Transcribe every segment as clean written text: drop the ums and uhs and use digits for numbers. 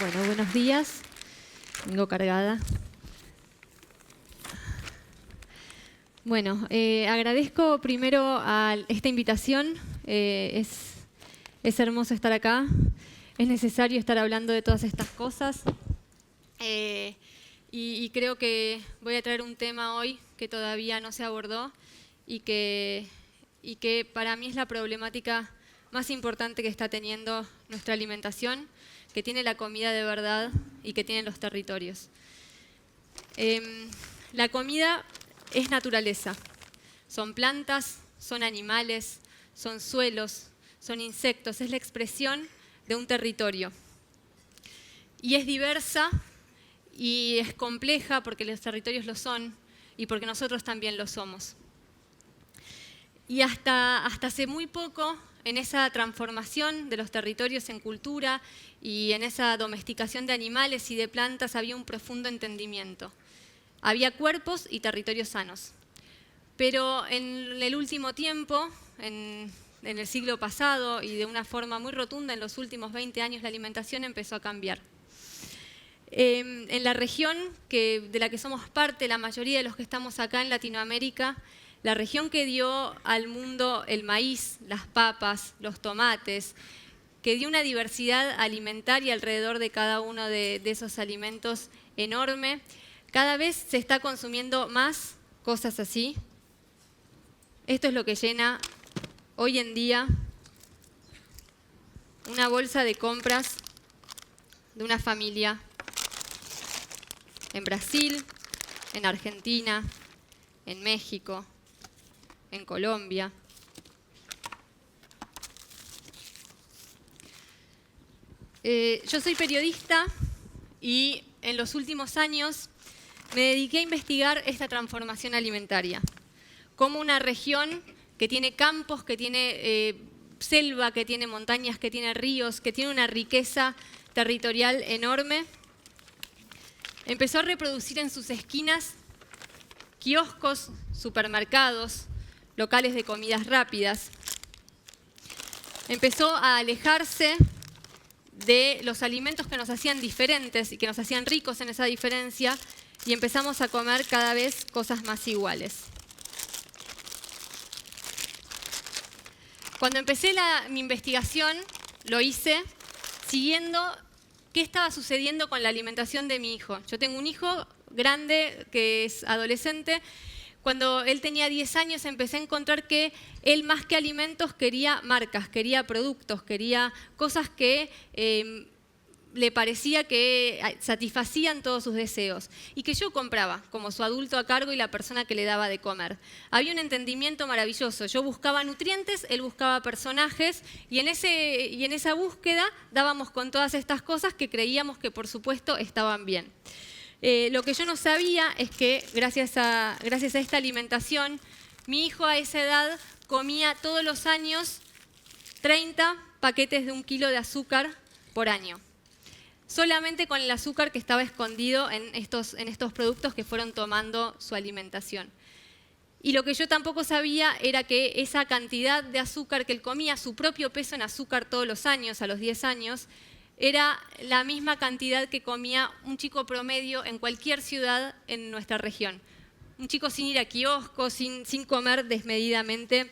Bueno, buenos días. Vengo cargada. Bueno, agradezco primero a esta invitación. Es hermoso estar acá. Es necesario estar hablando de todas estas cosas. Y creo que voy a traer un tema hoy que todavía no se abordó y que para mí es la problemática más importante que está teniendo nuestra alimentación, que tiene la comida de verdad y que tienen los territorios. La comida es naturaleza. Son plantas, son animales, son suelos, son insectos. Es la expresión de un territorio. Y es diversa y es compleja porque los territorios lo son y porque nosotros también lo somos. Y hasta hace muy poco, en esa transformación de los territorios en cultura y en esa domesticación de animales y de plantas había un profundo entendimiento. Había cuerpos y territorios sanos. Pero en el último tiempo, en el siglo pasado y de una forma muy rotunda en los últimos 20 años, la alimentación empezó a cambiar. En la región de la que somos parte, la mayoría de los que estamos acá en Latinoamérica, la región que dio al mundo el maíz, las papas, los tomates, que dio una diversidad alimentaria alrededor de cada uno de esos alimentos enorme, cada vez se está consumiendo más cosas así. Esto es lo que llena hoy en día una bolsa de compras de una familia en Brasil, en Argentina, en México, en Colombia. Yo soy periodista y en los últimos años me dediqué a investigar esta transformación alimentaria. Cómo una región que tiene campos, que tiene selva, que tiene montañas, que tiene ríos, que tiene una riqueza territorial enorme, empezó a reproducir en sus esquinas kioscos, supermercados, locales de comidas rápidas. Empezó a alejarse de los alimentos que nos hacían diferentes y que nos hacían ricos en esa diferencia y empezamos a comer cada vez cosas más iguales. Cuando empecé mi investigación, lo hice siguiendo qué estaba sucediendo con la alimentación de mi hijo. Yo tengo un hijo grande que es adolescente. Cuando él tenía 10 años empecé a encontrar que él más que alimentos quería marcas, quería productos, quería cosas que le parecía que satisfacían todos sus deseos y que yo compraba como su adulto a cargo y la persona que le daba de comer. Había un entendimiento maravilloso. Yo buscaba nutrientes, él buscaba personajes y en esa búsqueda dábamos con todas estas cosas que creíamos que por supuesto estaban bien. Lo que yo no sabía es que gracias a esta alimentación, mi hijo a esa edad comía todos los años 30 paquetes de 1 kilo de azúcar por año. Solamente con el azúcar que estaba escondido en estos productos que fueron tomando su alimentación. Y lo que yo tampoco sabía era que esa cantidad de azúcar que él comía, su propio peso en azúcar todos los años, a los 10 años, era la misma cantidad que comía un chico promedio en cualquier ciudad en nuestra región. Un chico sin ir a kioscos, sin comer desmedidamente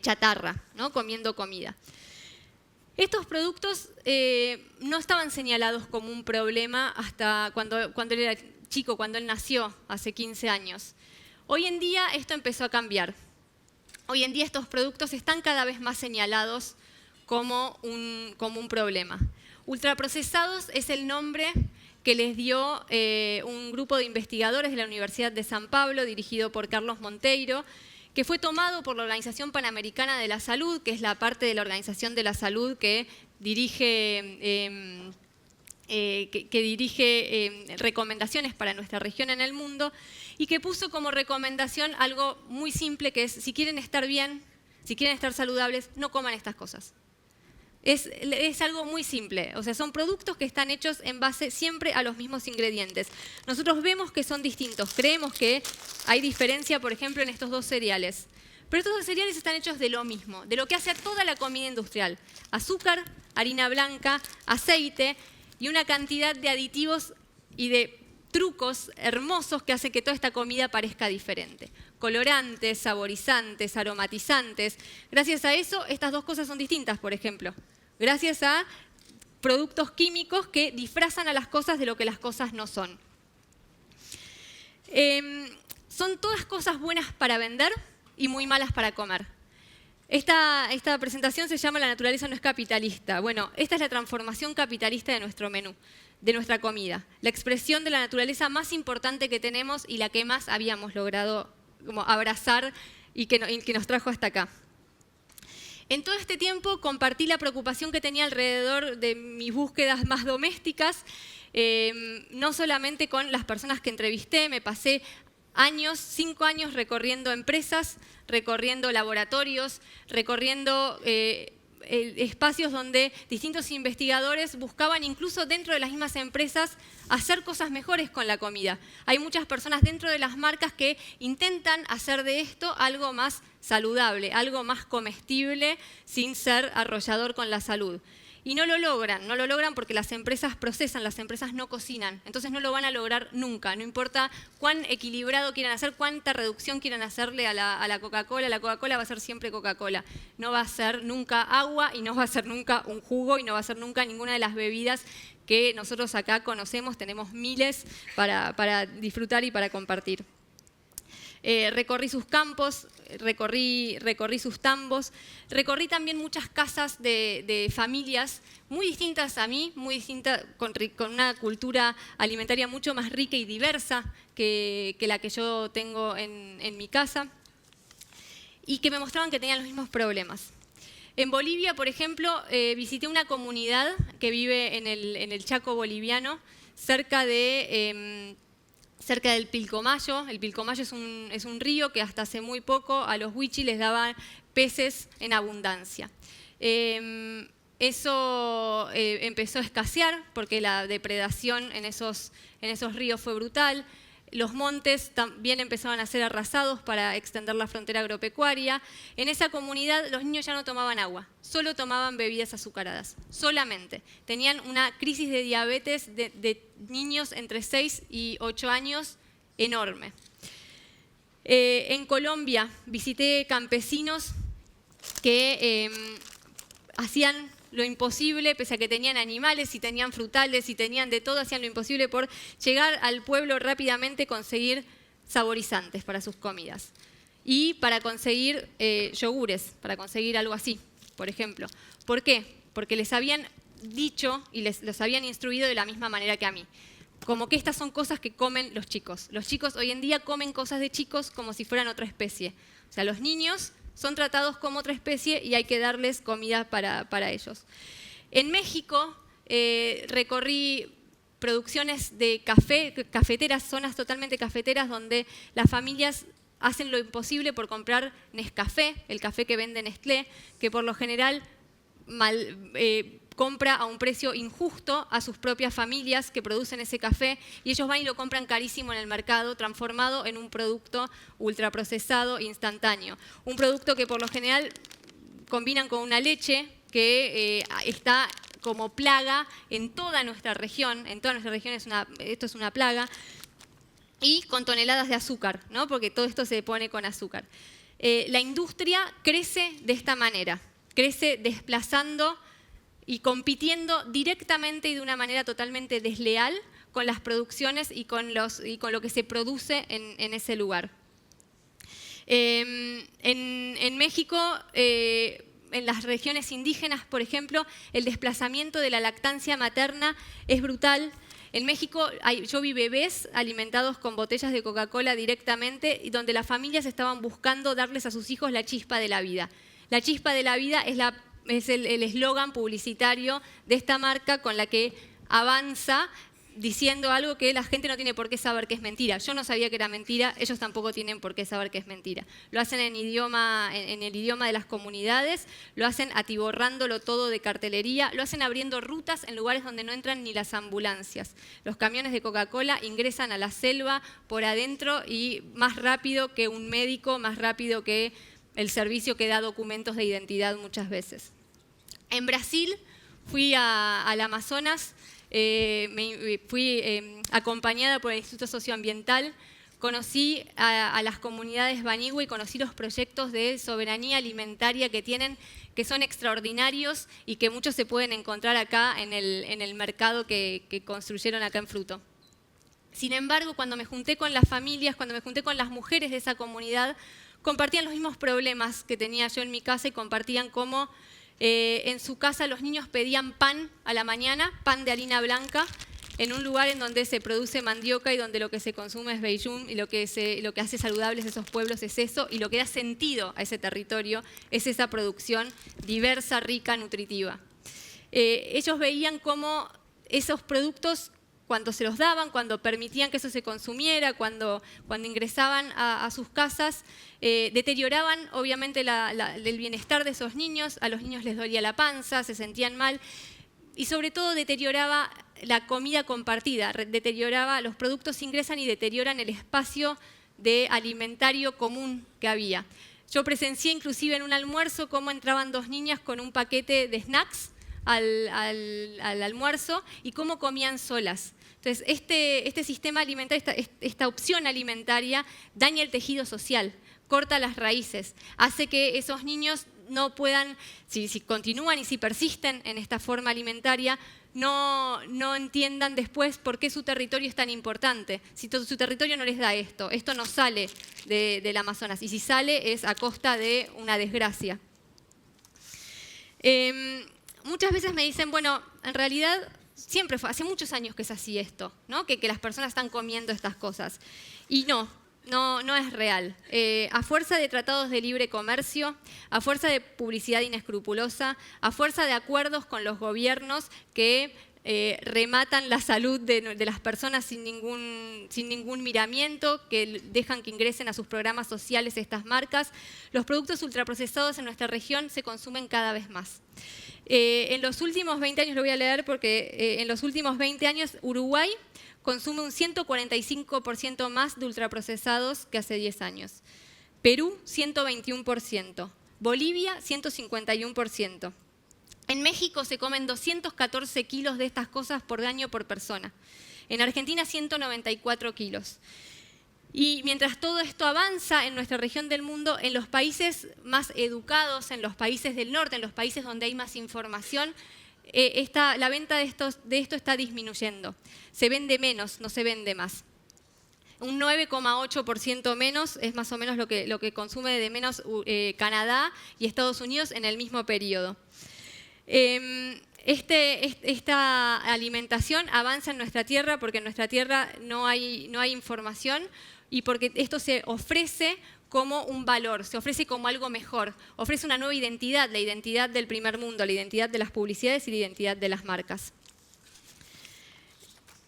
chatarra, ¿no? Comiendo comida. Estos productos no estaban señalados como un problema hasta cuando él era chico, cuando él nació, hace 15 años. Hoy en día esto empezó a cambiar. Hoy en día estos productos están cada vez más señalados como un problema. Ultraprocesados es el nombre que les dio un grupo de investigadores de la Universidad de San Pablo, dirigido por Carlos Monteiro, que fue tomado por la Organización Panamericana de la Salud, que es la parte de la Organización de la Salud que dirige recomendaciones para nuestra región en el mundo, y que puso como recomendación algo muy simple, que es: si quieren estar bien, si quieren estar saludables, no coman estas cosas. Es algo muy simple, o sea, son productos que están hechos en base siempre a los mismos ingredientes. Nosotros vemos que son distintos, creemos que hay diferencia, por ejemplo, en estos dos cereales. Pero estos dos cereales están hechos de lo mismo, de lo que hace toda la comida industrial: azúcar, harina blanca, aceite. y una cantidad de aditivos y de trucos hermosos que hacen que toda esta comida parezca diferente. Colorantes, saborizantes, aromatizantes. Gracias a eso, estas dos cosas son distintas, por ejemplo. Gracias a productos químicos que disfrazan a las cosas de lo que las cosas no son. Son todas cosas buenas para vender y muy malas para comer. Esta presentación se llama La naturaleza no es capitalista. Bueno, esta es la transformación capitalista de nuestro menú, de nuestra comida. La expresión de la naturaleza más importante que tenemos y la que más habíamos logrado como abrazar y que nos trajo hasta acá. En todo este tiempo compartí la preocupación que tenía alrededor de mis búsquedas más domésticas, no solamente con las personas que entrevisté, me pasé 5 años recorriendo empresas, recorriendo laboratorios, recorriendo espacios donde distintos investigadores buscaban incluso dentro de las mismas empresas hacer cosas mejores con la comida. Hay muchas personas dentro de las marcas que intentan hacer de esto algo más saludable, algo más comestible sin ser arrollador con la salud. Y no lo logran porque las empresas procesan, las empresas no cocinan, entonces no lo van a lograr nunca, no importa cuán equilibrado quieran hacer, cuánta reducción quieran hacerle a la Coca-Cola va a ser siempre Coca-Cola, no va a ser nunca agua y no va a ser nunca un jugo y no va a ser nunca ninguna de las bebidas que nosotros acá conocemos, tenemos miles para disfrutar y para compartir. Recorrí sus campos, recorrí sus tambos, recorrí también muchas casas de familias muy distintas a mí, muy distintas, con una cultura alimentaria mucho más rica y diversa que la que yo tengo en mi casa, y que me mostraban que tenían los mismos problemas. En Bolivia, por ejemplo, visité una comunidad que vive en el Chaco boliviano, cerca del Pilcomayo. El Pilcomayo es un río que hasta hace muy poco a los huichis les daban peces en abundancia. Eso empezó a escasear porque la depredación en esos ríos fue brutal. Los montes también empezaron a ser arrasados para extender la frontera agropecuaria. En esa comunidad los niños ya no tomaban agua, solo tomaban bebidas azucaradas, solamente. Tenían una crisis de diabetes de niños entre 6 y 8 años enorme. En Colombia visité campesinos que hacían lo imposible, pese a que tenían animales y tenían frutales y tenían de todo, hacían lo imposible por llegar al pueblo rápidamente, conseguir saborizantes para sus comidas y para conseguir yogures, para conseguir algo así, por ejemplo. ¿Por qué? Porque les habían dicho y los habían instruido de la misma manera que a mí. Como que estas son cosas que comen los chicos. Los chicos hoy en día comen cosas de chicos como si fueran otra especie. O sea, los niños son tratados como otra especie y hay que darles comida para ellos. En México recorrí producciones de café, cafeteras, zonas totalmente cafeteras, donde las familias hacen lo imposible por comprar Nescafé, el café que vende Nestlé, que por lo general compra a un precio injusto a sus propias familias que producen ese café, y ellos van y lo compran carísimo en el mercado, transformado en un producto ultraprocesado instantáneo. Un producto que por lo general combinan con una leche que está como plaga en toda nuestra región. En toda nuestra región esto es una plaga. Y con toneladas de azúcar, ¿no? Porque todo esto se pone con azúcar. La industria crece de esta manera, crece desplazando y compitiendo directamente y de una manera totalmente desleal con las producciones y con lo que se produce en ese lugar. En México, en las regiones indígenas, por ejemplo, el desplazamiento de la lactancia materna es brutal. En México yo vi bebés alimentados con botellas de Coca-Cola directamente, y donde las familias estaban buscando darles a sus hijos la chispa de la vida. La chispa de la vida es el eslogan publicitario de esta marca con la que avanza diciendo algo que la gente no tiene por qué saber que es mentira. Yo no sabía que era mentira, ellos tampoco tienen por qué saber que es mentira. Lo hacen en el idioma de las comunidades, lo hacen atiborrándolo todo de cartelería, lo hacen abriendo rutas en lugares donde no entran ni las ambulancias. Los camiones de Coca-Cola ingresan a la selva por adentro y más rápido que un médico, más rápido que el servicio que da documentos de identidad muchas veces. En Brasil fui al Amazonas. fui acompañada por el Instituto Socioambiental, conocí a las comunidades Banigüe y conocí los proyectos de soberanía alimentaria que tienen, que son extraordinarios y que muchos se pueden encontrar acá en el mercado que construyeron acá en Fruto. Sin embargo, cuando me junté con las familias, cuando me junté con las mujeres de esa comunidad, compartían los mismos problemas que tenía yo en mi casa y compartían cómo en su casa los niños pedían pan a la mañana, pan de harina blanca, en un lugar en donde se produce mandioca y donde lo que se consume es vellum y lo que hace saludables esos pueblos es eso, y lo que da sentido a ese territorio es esa producción diversa, rica, nutritiva. Ellos veían cómo esos productos, cuando se los daban, cuando permitían que eso se consumiera, cuando ingresaban a sus casas, deterioraban obviamente el bienestar de esos niños, a los niños les dolía la panza, se sentían mal, y sobre todo deterioraba la comida compartida, los productos ingresan y deterioran el espacio de alimentario común que había. Yo presencié inclusive en un almuerzo cómo entraban dos niñas con un paquete de snacks al almuerzo y cómo comían solas. Entonces, este sistema alimentario, esta opción alimentaria daña el tejido social, corta las raíces, hace que esos niños no puedan, si continúan y si persisten en esta forma alimentaria, no entiendan después por qué su territorio es tan importante. Si su territorio no les da esto no sale del Amazonas, y si sale es a costa de una desgracia. Muchas veces me dicen, bueno, en realidad siempre fue, hace muchos años que es así esto, ¿no? Que las personas están comiendo estas cosas. Y no es real. A fuerza de tratados de libre comercio, a fuerza de publicidad inescrupulosa, a fuerza de acuerdos con los gobiernos que rematan la salud de las personas sin ningún miramiento, que dejan que ingresen a sus programas sociales estas marcas, los productos ultraprocesados en nuestra región se consumen cada vez más. En los últimos 20 años, lo voy a leer porque en los últimos 20 años Uruguay consume un 145% más de ultraprocesados que hace 10 años. Perú, 121%. Bolivia, 151%. En México se comen 214 kilos de estas cosas por año por persona. En Argentina, 194 kilos. Y mientras todo esto avanza en nuestra región del mundo, en los países más educados, en los países del norte, en los países donde hay más información, la venta de esto está disminuyendo. Se vende menos, no se vende más. Un 9,8% menos es más o menos lo que consume de menos Canadá y Estados Unidos en el mismo periodo. Esta alimentación avanza en nuestra tierra porque en nuestra tierra no hay información y porque esto se ofrece como un valor, se ofrece como algo mejor, ofrece una nueva identidad, la identidad del primer mundo, la identidad de las publicidades y la identidad de las marcas.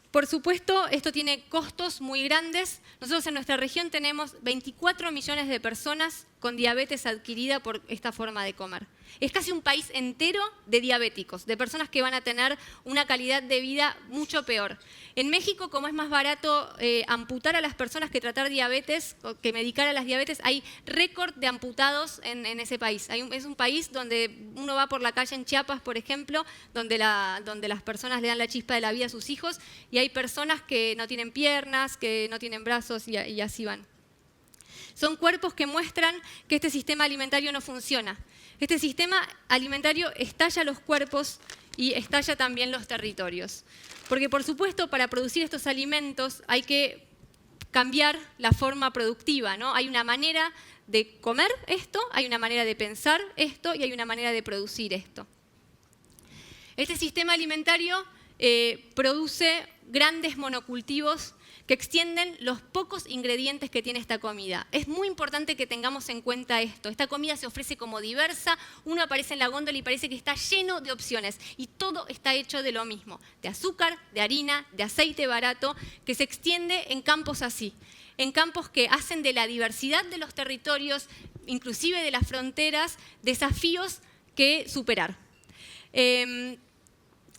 Por supuesto, esto tiene costos muy grandes. Nosotros en nuestra región tenemos 24 millones de personas con diabetes adquirida por esta forma de comer. Es casi un país entero de diabéticos, de personas que van a tener una calidad de vida mucho peor. En México, como es más barato amputar a las personas que tratar diabetes, que medicar a las diabetes, hay récord de amputados en ese país. Es un país donde uno va por la calle en Chiapas, por ejemplo, donde las personas le dan la chispa de la vida a sus hijos y hay personas que no tienen piernas, que no tienen brazos y así van. Son cuerpos que muestran que este sistema alimentario no funciona. Este sistema alimentario estalla los cuerpos y estalla también los territorios. Porque, por supuesto, para producir estos alimentos hay que cambiar la forma productiva, ¿no? Hay una manera de comer esto, hay una manera de pensar esto y hay una manera de producir esto. Este sistema alimentario produce grandes monocultivos que extienden los pocos ingredientes que tiene esta comida. Es muy importante que tengamos en cuenta esto. Esta comida se ofrece como diversa, uno aparece en la góndola y parece que está lleno de opciones y todo está hecho de lo mismo, de azúcar, de harina, de aceite barato, que se extiende en campos así, en campos que hacen de la diversidad de los territorios, inclusive de las fronteras, desafíos que superar.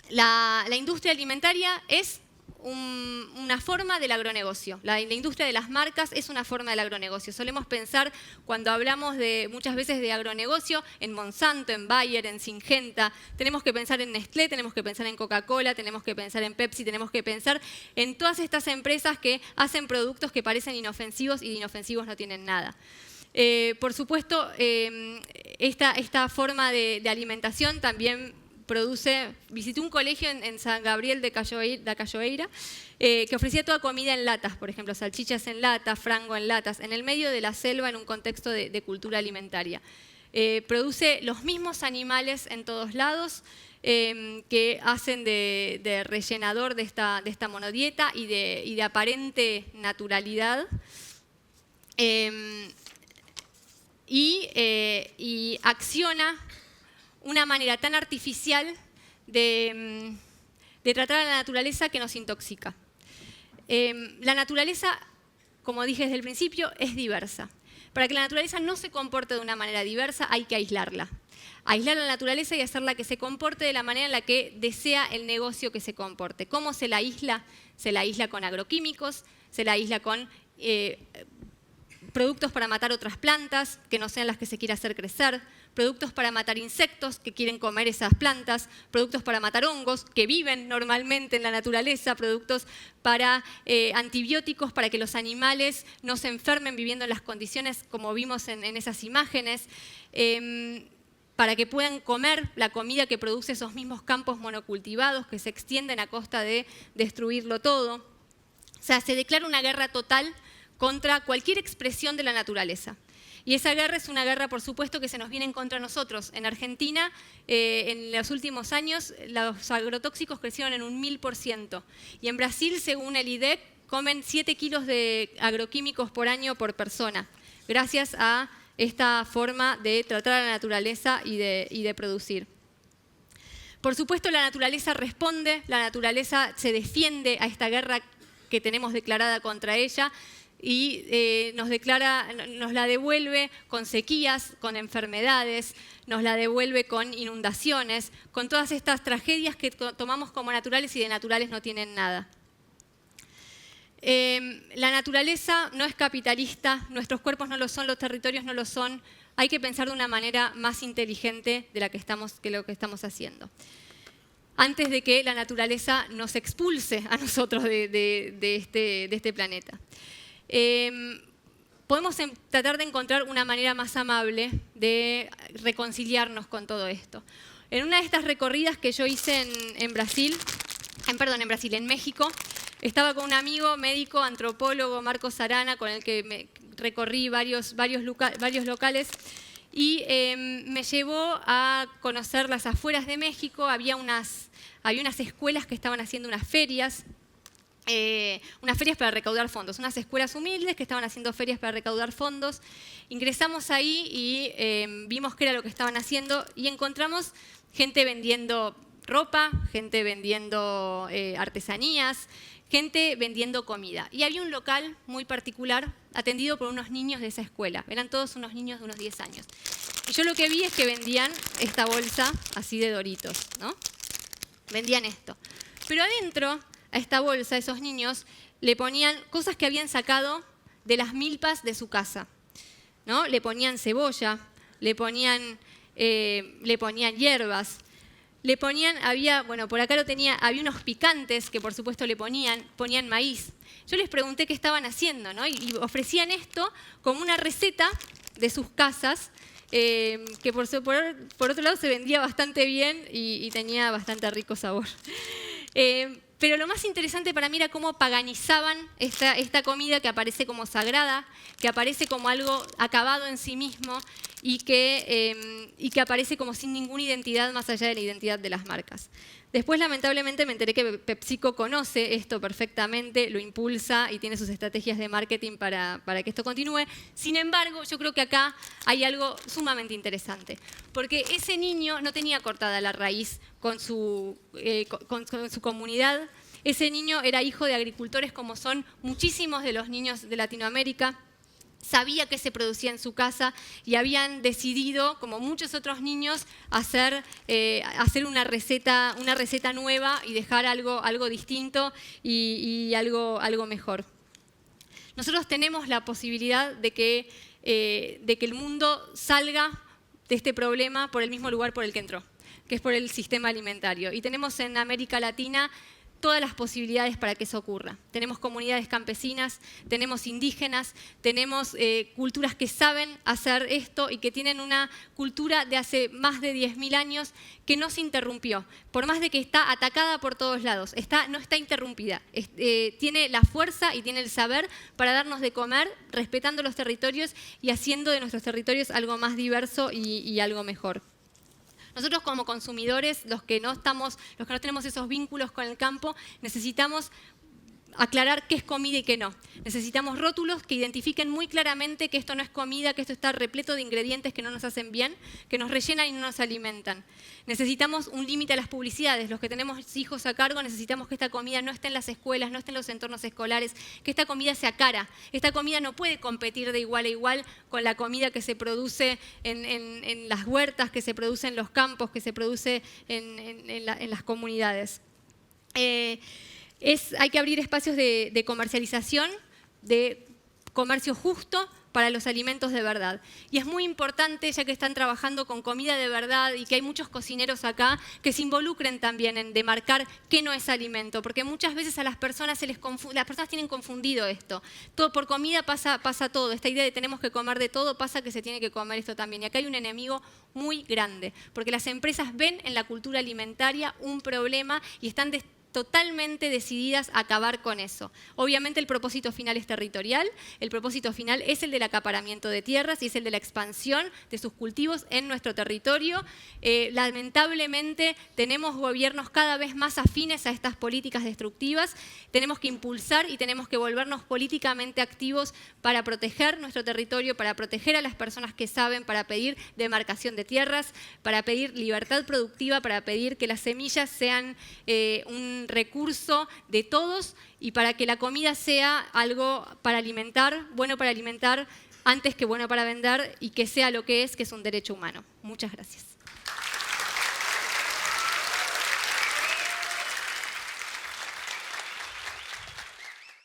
La industria alimentaria es una forma del agronegocio. La industria de las marcas es una forma del agronegocio. Solemos pensar, cuando hablamos muchas veces de agronegocio, en Monsanto, en Bayer, en Syngenta. Tenemos que pensar en Nestlé, tenemos que pensar en Coca-Cola, tenemos que pensar en Pepsi, tenemos que pensar en todas estas empresas que hacen productos que parecen inofensivos y de inofensivos no tienen nada. Por supuesto, esta forma de alimentación también visité un colegio en San Gabriel de Cachoeira que ofrecía toda comida en latas, por ejemplo, salchichas en latas, frango en latas, en el medio de la selva en un contexto de cultura alimentaria. Produce los mismos animales en todos lados que hacen de rellenador de esta monodieta y de aparente naturalidad. Y acciona una manera tan artificial de tratar a la naturaleza que nos intoxica. La naturaleza, como dije desde el principio, es diversa. Para que la naturaleza no se comporte de una manera diversa, hay que aislarla. Aislar a la naturaleza y hacerla que se comporte de la manera en la que desea el negocio que se comporte. ¿Cómo se la aísla? Se la aísla con agroquímicos, se la aísla con productos para matar otras plantas que no sean las que se quiere hacer crecer, productos para matar insectos que quieren comer esas plantas, productos para matar hongos que viven normalmente en la naturaleza, productos para antibióticos para que los animales no se enfermen viviendo en las condiciones como vimos en esas imágenes, para que puedan comer la comida que produce esos mismos campos monocultivados que se extienden a costa de destruirlo todo. O sea, se declara una guerra total contra cualquier expresión de la naturaleza. Y esa guerra es una guerra, por supuesto, que se nos viene en contra de nosotros. En Argentina, en los últimos años, los agrotóxicos crecieron en un 1000%. Y en Brasil, según el IDEC, comen 7 kilos de agroquímicos por año por persona, gracias a esta forma de tratar a la naturaleza y de producir. Por supuesto, la naturaleza responde, la naturaleza se defiende a esta guerra que tenemos declarada contra ella, y nos la devuelve con sequías, con enfermedades, nos la devuelve con inundaciones, con todas estas tragedias que tomamos como naturales y de naturales no tienen nada. La naturaleza no es capitalista, nuestros cuerpos no lo son, los territorios no lo son. Hay que pensar de una manera más inteligente de lo que estamos haciendo. Antes de que la naturaleza nos expulse a nosotros de este planeta. Podemos tratar de encontrar una manera más amable de reconciliarnos con todo esto. En una de estas recorridas que yo hice en México, estaba con un amigo médico, antropólogo, Marcos Arana, con el que recorrí varios locales y me llevó a conocer las afueras de México. Había unas escuelas que estaban haciendo unas ferias para recaudar fondos, unas escuelas humildes que estaban haciendo ferias para recaudar fondos. Ingresamos ahí y vimos qué era lo que estaban haciendo y encontramos gente vendiendo ropa, gente vendiendo artesanías, gente vendiendo comida. Y había un local muy particular atendido por unos niños de esa escuela. Eran todos unos niños de unos 10 años. Y yo lo que vi es que vendían esta bolsa así de Doritos, ¿no? Vendían esto. Pero adentro a esta bolsa, esos niños le ponían cosas que habían sacado de las milpas de su casa, ¿no? Le ponían cebolla, le ponían hierbas, por acá había unos picantes que por supuesto ponían maíz. Yo les pregunté qué estaban haciendo, ¿no? Y ofrecían esto como una receta de sus casas, que por otro lado se vendía bastante bien y tenía bastante rico sabor. Pero lo más interesante para mí era cómo paganizaban esta comida que aparece como sagrada, que aparece como algo acabado en sí mismo y que aparece como sin ninguna identidad más allá de la identidad de las marcas. Después, lamentablemente, me enteré que PepsiCo conoce esto perfectamente, lo impulsa y tiene sus estrategias de marketing para que esto continúe. Sin embargo, yo creo que acá hay algo sumamente interesante, porque ese niño no tenía cortada la raíz con su comunidad. Ese niño era hijo de agricultores como son muchísimos de los niños de Latinoamérica. sabía qué se producía en su casa y habían decidido, como muchos otros niños, hacer una receta nueva y dejar algo distinto y algo mejor. Nosotros tenemos la posibilidad de que el mundo salga de este problema por el mismo lugar por el que entró, que es por el sistema alimentario. Y tenemos en América Latina todas las posibilidades para que eso ocurra. Tenemos comunidades campesinas, tenemos indígenas, tenemos culturas que saben hacer esto y que tienen una cultura de hace más de 10.000 años que no se interrumpió. Por más de que está atacada por todos lados, no está interrumpida. Tiene la fuerza y tiene el saber para darnos de comer, respetando los territorios y haciendo de nuestros territorios algo más diverso y algo mejor. Nosotros como consumidores, los que no tenemos esos vínculos con el campo, necesitamos aclarar qué es comida y qué no. Necesitamos rótulos que identifiquen muy claramente que esto no es comida, que esto está repleto de ingredientes que no nos hacen bien, que nos rellenan y no nos alimentan. Necesitamos un límite a las publicidades. Los que tenemos hijos a cargo necesitamos que esta comida no esté en las escuelas, no esté en los entornos escolares, que esta comida sea cara. Esta comida no puede competir de igual a igual con la comida que se produce en las huertas, que se produce en los campos, que se produce en las comunidades. Hay que abrir espacios de comercialización, de comercio justo para los alimentos de verdad. Y es muy importante, ya que están trabajando con comida de verdad y que hay muchos cocineros acá, que se involucren también en demarcar qué no es alimento, porque muchas veces a las personas las personas tienen confundido esto. Todo por comida pasa todo. Esta idea de tenemos que comer de todo pasa que se tiene que comer esto también. Y acá hay un enemigo muy grande, porque las empresas ven en la cultura alimentaria un problema y están totalmente decididas a acabar con eso. Obviamente el propósito final es territorial, el propósito final es el del acaparamiento de tierras y es el de la expansión de sus cultivos en nuestro territorio. Lamentablemente tenemos gobiernos cada vez más afines a estas políticas destructivas. Tenemos que impulsar y tenemos que volvernos políticamente activos para proteger nuestro territorio, para proteger a las personas que saben, para pedir demarcación de tierras, para pedir libertad productiva, para pedir que las semillas sean un recurso de todos y para que la comida sea algo para alimentar, bueno para alimentar antes que bueno para vender y que sea lo que es un derecho humano. Muchas gracias.